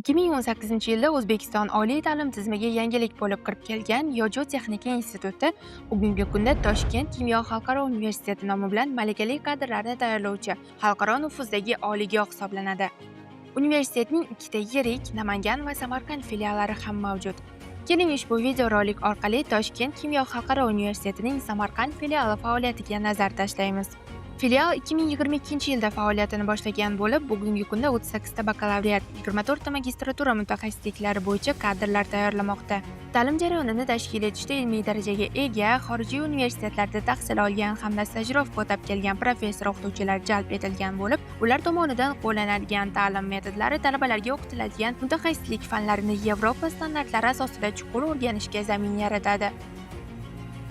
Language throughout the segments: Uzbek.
2018-yilda O'zbekiston oliy ta'lim tizimiga yangilik bo'lib kirib kelgan Yo'lchi texnika instituti bugungi kunda Toshkent kimyo xalqaro universiteti nomi bilan malakali kadrlarni tayyorlovchi xalqaro nufuzdagi oliygoh hisoblanadi. Universitetning ikkita yirik Namangan va Samarqand filiallari ham mavjud. Keling ushbu videorolik orqali Toshkent kimyo xalqaro universitetining Samarqand filiali faoliyatiga nazar tashlaymiz. Filial 2022-yilda faoliyatini boshlagan bo'lib, bugungi kunda 38 ta bakalavriat, 24 ta magistratura mutaxassisliklari bo'yicha kadrlar tayyorlamoqda. Ta'lim jarayonini tashkil etishda ilmiy darajaga ega, xorijiy universitetlarda tahsil olgan hamda stajirovka o'tab kelgan professor-o'qituvchilar jalb etilgan bo'lib, ular tomonidan qo'llaniladigan ta'lim metodlari talabalarga o'qitiladigan mutaxassislik fanlarini Yevropa standartlari asosida chuqur o'rganishga zamin yaratadi.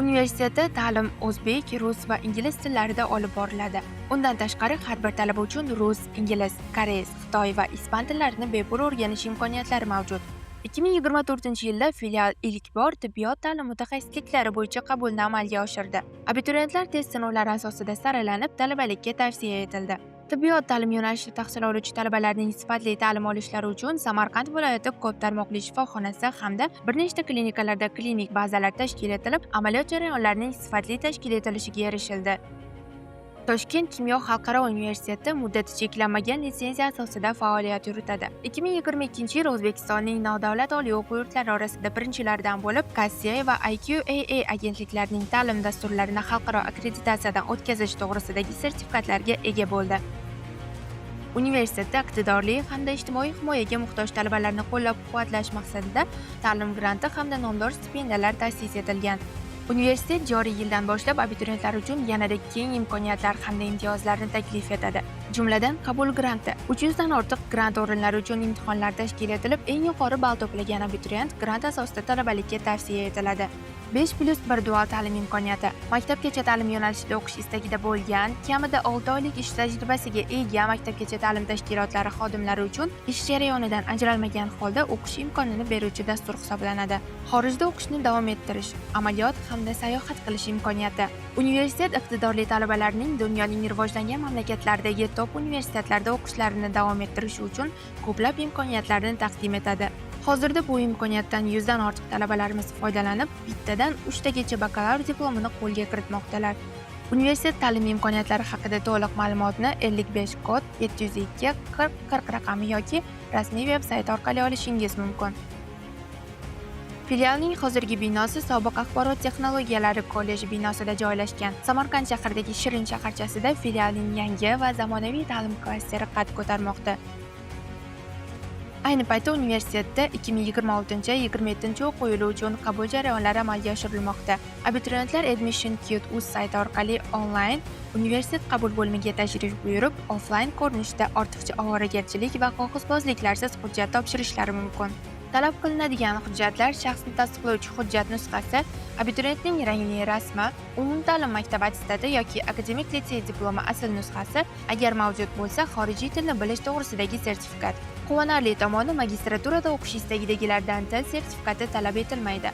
Universitetda ta'lim o'zbek, rus va ingliz tillarida olib boriladi. Undan tashqari har bir talaba uchun rus, ingliz, koreys, xitoy va ispan tillarini bepul o'rganish imkoniyatlari mavjud. 2024-yilda filial ilk bor tibbiyot ta'lim mutaxassisliklari bo'yicha qabulni amalga oshirdi. Abituriyentlar test sinovlari asosida saralanib, talabalikka tavsiya etildi. Tibbiyot ta'lim yo'nalishida tahsil oluvchi talabalarning sifatli ta'lim olishlari uchun Samarqand viloyati ko'p tarmoqli shifoxonasi hamda bir nechta klinikalarda klinik bazalar tashkil etilib, amaliyot jarayonlarining sifatli tashkil etilishiga erishildi. Toshkent kimyo xalqaro universiteti muddati cheklanmagan litsenziya asosida faoliyat yuritadi. 2022-yil O'zbekistonning nodavlat oliy o'quv yurtlari orasida birinchilardan bo'lib, Kassiya va IQAA agentliklarining ta'lim dasturlarini xalqaro akkreditatsiyadan o'tkazish to'g'risidagi sertifikatlarga ega bo'ldi. Universitetda iqtidorli hamda ijtimoiy himoyaga muhtoj talabalarni qo'llab-quvvatlash maqsadida ta'lim granti hamda nomdor stipendiyalar ta'sis etilgan. Universitet joriy yildan boshlab abituriyentlar uchun yanada keng imkoniyatlar hamda imtiyozlarni taklif etadi. Jumladan, qabul granti 300 dan ortiq grant o'rinlari uchun imtihonlar tashkil etilib, eng yuqori ball to'plagan abituriyent grant asosida talabalikka tavsiya etiladi. 5+1 dual ta'lim imkoniyati. Maktabgacha ta'lim yo'nalishida o'qish istagida bo'lgan, kamida 6 oylik ish tajribasiga ega maktabgacha ta'lim tashkilotlari xodimlari uchun ish jarayonidan ajralmagan holda o'qish imkonini beruvchi dastur hisoblanadi. Xorijda o'qishni davom ettirish, amaliyot hamda sayohat qilish imkoniyati. Universitet iqtidorli talabalarning dunyoning rivojlangan mamlakatlaridagi top universitetlarda o'qishlarini davom ettirishi uchun ko'plab imkoniyatlarni taqdim etadi. Hozirda bu imkoniyatdan 100 dan ortiq talabalarimiz foydalanib, bittadan 3 tagacha bakalavr diplomini qo'lga kiritmoqdalar. Universitet ta'lim imkoniyatlari haqida to'liq ma'lumotni 55 kod 702 40 40 raqami yoki rasmiy veb-sayt orqali olishingiz mumkin. Filialning hozirgi binosi sobiq axborot texnologiyalari kolleji binosida joylashgan. Samarqand shahridagi Shirin shaharchasida filialning yangi va zamonaviy ta'lim klasteri qad ko'tarmoqda. Ayni paytda universitetda 2026-27 o'quv yili uchun qabul jarayonlari amalga oshirilmoqda. Abituriyentlar Admission.kit.uz sayti orqali onlayn universitet qabul bo'limiga tashrif buyurib, offlayn ko'rinishda ortiqcha ovoragarchilik va qog'ozbozliklarsiz hujjat topshirishlari mumkin. Talab qilinadigan hujjatlar shaxsni tasdiqlovchi hujjat nusxasi, abituriyentning rangli rasmi, umumta'lim maktab attestati yoki akademik litsey diplomi asl nusxasi, agar mavjud bo'lsa, xorijiy tilni bilish to'g'risidagi sertifikat. Quvonarli tomoni, magistraturada o'qish istagidagilardan til sertifikati talab etilmaydi.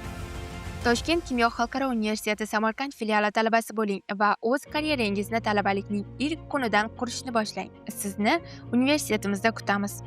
Toshkent kimyo xalqaro universiteti Samarqand filiali talabasi bo'ling va o'z karyerangizni talabalikning ilk kunidan qurishni boshlang. Sizni universitetimizda kutamiz.